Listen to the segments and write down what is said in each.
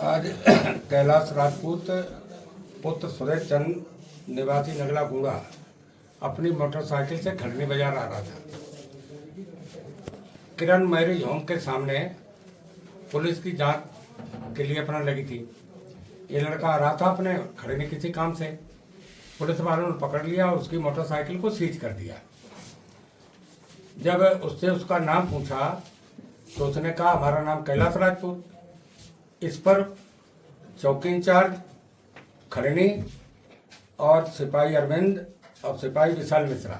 आज कैलाश राजपूत पुत्र सुरेश चंद निवासी नगला गुड़ा अपनी मोटरसाइकिल से खड़नी बाजार आ रहा था। किरण मैरिज होम के सामने पुलिस की जांच के लिए अपना लगी थी। ये लड़का आ रहा था अपने खड़ने किसी काम से। पुलिस वालों ने पकड़ लिया और उसकी मोटरसाइकिल को सीज कर दिया। जब उससे उसका नाम पूछा तो उसने कहा हमारा नाम कैलाश राजपूत। इस पर चौकी इंचार्ज खड़नी और सिपाही अरविंद और सिपाही विशाल मिश्रा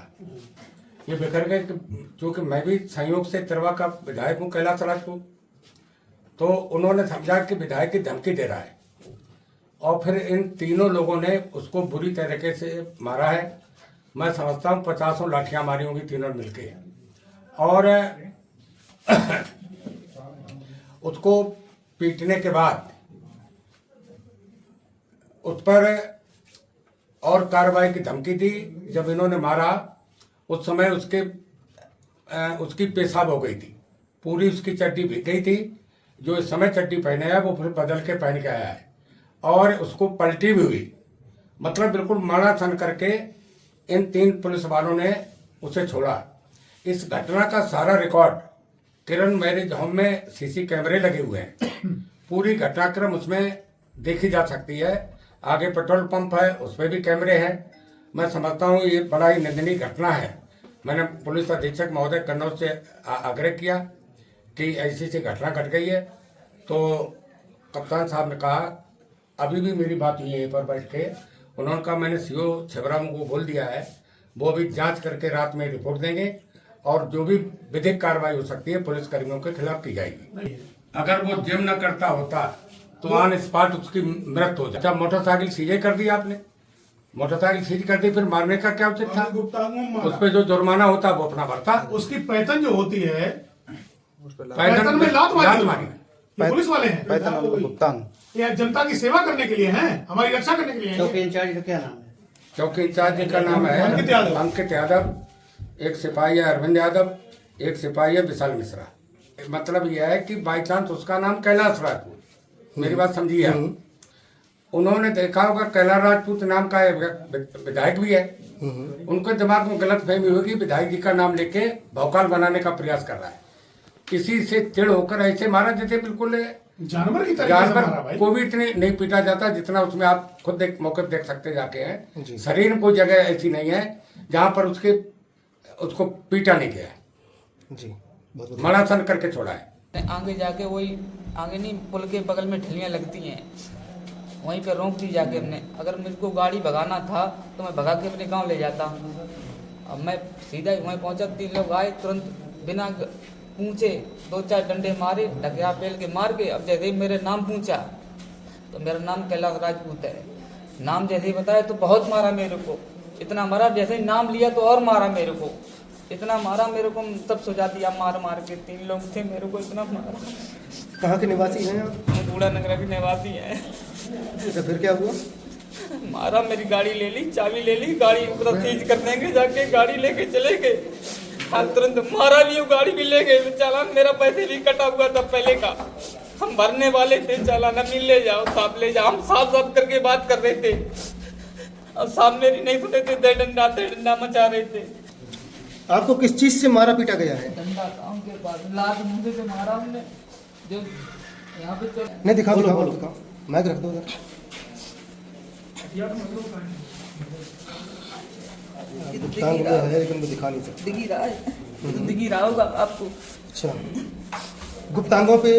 ये बिखर गए, क्योंकि मैं भी संयोग से तिरवा का विधायक हूँ कैलाश राजपूत। तो उन्होंने समझा कि विधायक की धमकी दे रहा है और फिर इन तीनों लोगों ने उसको बुरी तरीके से मारा है। मैं समझता हूँ 50 लाठियाँ मारी होंगी तीनों मिलके और उसको पीटने के बाद उस पर और कार्रवाई की धमकी दी। जब इन्होंने मारा उस समय उसकी पेशाब हो गई थी, पूरी उसकी चड्डी भीग गई थी। जो इस समय चड्डी पहने है वो फिर बदल के पहन के आया है और उसको पलटी भी हुई। मतलब बिल्कुल माड़ा सन करके इन 3 पुलिस वालों ने उसे छोड़ा। इस घटना का सारा रिकॉर्ड किरण मैरिज होम में सीसी कैमरे लगे हुए हैं। पूरी घटनाक्रम उसमें देखी जा सकती है। आगे पेट्रोल पंप है, उसमें भी कैमरे हैं। मैं समझता हूँ ये बड़ा ही निंदनीय घटना है। मैंने पुलिस अधीक्षक महोदय कन्नौज से आग्रह किया कि ऐसी सी घटना घट गई है। तो कप्तान साहब ने कहा, अभी भी मेरी बात हुई है यहीं पर बैठ के, उन्होंने कहा मैंने सीओ छिबराम को बोल दिया है, वो अभी जांच करके रात में रिपोर्ट देंगे और जो भी विधिक कार्रवाई हो सकती है पुलिस कर्मियों के खिलाफ की जाएगी। अगर वो जिम न करता होता तो ऑन स्पॉट उसकी मृत्यु हो जाती। मोटरसाइकिल सीजे कर दी आपने, मोटरसाइकिल सीज कर दी, फिर मारने का क्या उचित था? उस पर जो जुर्माना होता वो अपना भरता। उसकी पैतन जो होती है, पैदल में लात मारी। मारी। ये पुलिस वाले हैं, भुगतान ये जनता की सेवा करने के लिए हैं, हमारी रक्षा करने के लिए हैं। चौकी इंचार्ज का क्या नाम है? चौकी इंचार्ज का नाम है अंकित यादव, एक सिपाही है अरविंद यादव, एक सिपाही है विशाल मिश्रा। मतलब यह है कि बाई चांस उसका नाम कैलाश राजपूत, मेरी बात समझिए आप। उन्होंने देखा होगा कैलाश राजपूत नाम का विधायक भी है, उनके दिमाग में गलत फहमी होगी, विधायक जी का नाम लेके भौकाल बनाने का प्रयास कर रहा है। किसी से चिढ़ होकर ऐसे मारा जैसे बिल्कुल जानवर की तरीके से मारा भाई। को भी इतनी नहीं पीटा जाता जितना उसमें आप खुद मौके देख सकते जाके हैं। शरीर में कोई जगह ऐसी नहीं है जहाँ पर उसको पीटा नहीं गया जी, मड़ा सन करके छोड़ा है। आगे जाके वही आगे नहीं, पुल के बगल में ठेलियाँ लगती हैं, वहीं पे रोक दी जाके हमने। अगर मुझको गाड़ी भगाना था तो मैं भगा के अपने गांव ले जाता। अब मैं सीधा वहीं पहुंचा, 3 लोग आए, तुरंत बिना पूछे 2-4 डंडे मारे, ढकिया पेल के मार के। अब जैसे ही मेरे नाम पूछा तो मेरा नाम कैलाश राजपूत है। नाम जैसे ही बताया तो बहुत मारा मेरे को, इतना मारा। जैसे ही नाम लिया तो और मारा मेरे को, इतना मारा मेरे को, तब सोचा दिया मार मार के। 3 लोग थे, मेरे को इतना मारा। कहाँ के निवासी हैं आप? बूढ़ा नगर के निवासी हैं। तो फिर क्या हुआ? मारा, मेरी गाड़ी ले ली, चाबी ले ली, गाड़ी पूरा सीज कर देंगे, जाके गाड़ी लेके चले गए। हाँ, तुरंत मारा भी, गाड़ी भी ले गए। चालान मेरा पैसे भी कटा हुआ था पहले का, हम भरने वाले थे। चालान अभी ले जाओ, साहब ले जाओ। हम साफ साफ करके बात कर रहे थे, अब साहब मेरी नहीं सुने थे, दे डंडा मचा रहे थे। आपको किस चीज से मारा पीटा गया है? डंडा काम के पास लात मुंह से मारा हमने, जो यहाँ पे तो नहीं दिखाओ, माइक रख दो उधर। भुगतान है लेकिन वो दिखा नहीं सकते। दिखी रहा होगा आपको। अच्छा, गुप्तांगों पे